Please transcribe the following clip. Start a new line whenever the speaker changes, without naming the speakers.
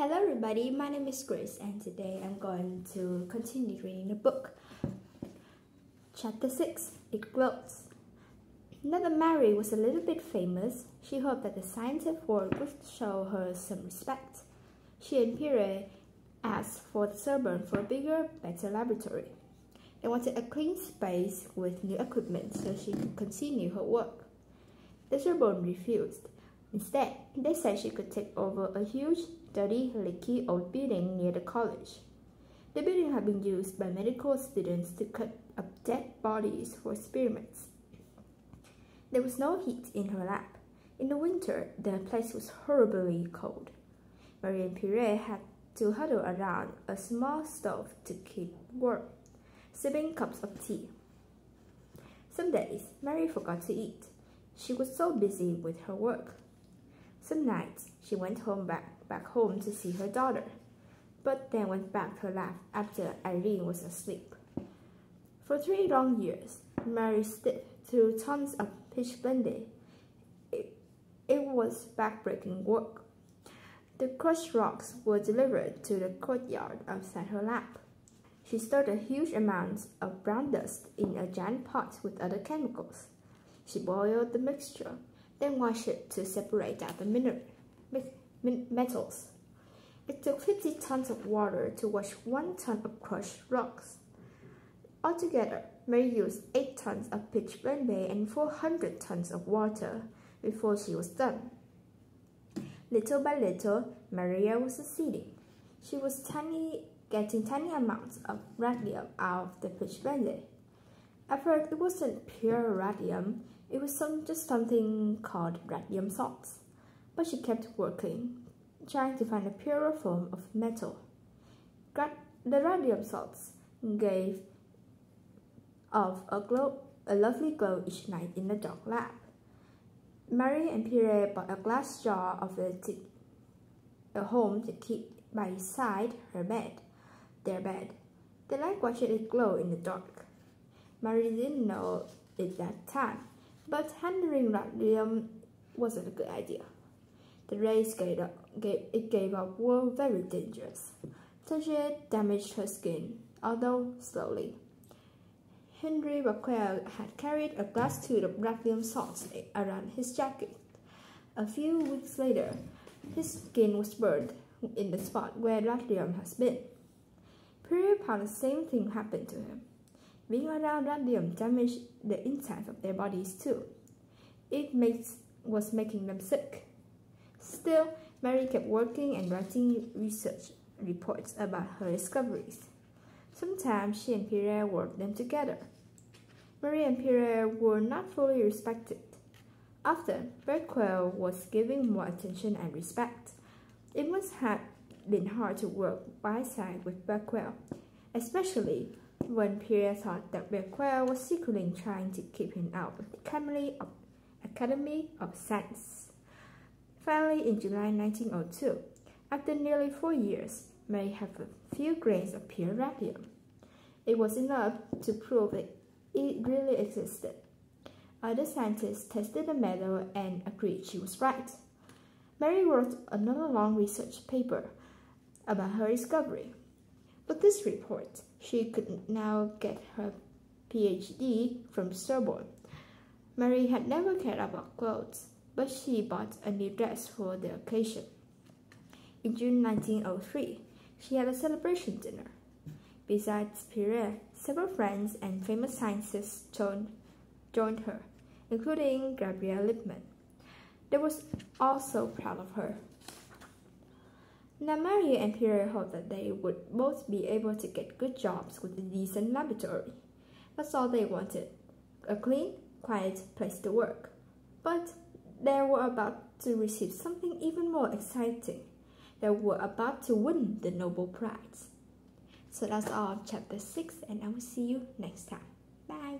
Hello everybody, my name is Grace and today I'm going to continue reading the book. Chapter 6, It Glows. Now that Mary was a little bit famous, she hoped that the scientific world would show her some respect. She and Pierre asked for the Sorbonne for a bigger, better laboratory. They wanted a clean space with new equipment so she could continue her work. The Sorbonne refused. Instead, they said she could take over a huge, dirty, leaky old building near the college. The building had been used by medical students to cut up dead bodies for experiments. There was no heat in her lab. In the winter, the place was horribly cold. Marie and Pierre had to huddle around a small stove to keep warm, sipping cups of tea. Some days, Mary forgot to eat. She was so busy with her work. Some nights, she went back home to see her daughter, but then went back to her lab after Irene was asleep. For 3 long years, Mary sifted through tons of pitch blending. It was backbreaking work. The crushed rocks were delivered to the courtyard outside her lab. She stored a huge amount of brown dust in a giant pot with other chemicals. She boiled the mixture, then washed it to separate out the metals. It took 50 tons of water to wash 1 ton of crushed rocks. Altogether, Mary used 8 tons of pitch blende and 400 tons of water before she was done. Little by little, Maria was succeeding. She was getting tiny amounts of radium out of the pitch blende. At first, it wasn't pure radium. It was just something called radium salts. But she kept working, trying to find a purer form of metal. The radium salts gave off a lovely glow each night in the dark lab. Mary and Pierre bought a glass jar of it at home to keep by their bed. They liked watching it glow in the dark. Mary didn't know it that time, but handling radium wasn't a good idea. The rays it gave off were very dangerous. Touching it damaged her skin, although slowly. Henry Becquerel had carried a glass tube of radium salts around his jacket. A few weeks later, his skin was burned in the spot where radium has been. Pierre found the same thing happened to him. Being around radium damaged the insides of their bodies too. It was making them sick. Still, Mary kept working and writing research reports about her discoveries. Sometimes she and Pierre worked them together. Mary and Pierre were not fully respected. Often, Becquerel was giving more attention and respect. It must have been hard to work by side with Becquerel, especially when Pierre thought that Becquerel was secretly trying to keep him out of the Academy of Science. Finally, in July 1902, after nearly 4 years, Mary had a few grains of pure radium. It was enough to prove that it really existed. Other scientists tested the metal and agreed she was right. Mary wrote another long research paper about her discovery. With this report, she could now get her PhD from Sorbonne. Mary had never cared about clothes, but she bought a new dress for the occasion. In June 1903, she had a celebration dinner. Besides Pierre, several friends and famous scientists joined her, including Gabriel Lippmann. They were also proud of her. Now Mary and Pierre hoped that they would both be able to get good jobs with a decent laboratory. That's all they wanted, a clean, quiet place to work. But they were about to receive something even more exciting. They were about to win the Nobel Prize. So that's all of chapter 6, and I will see you next time. Bye!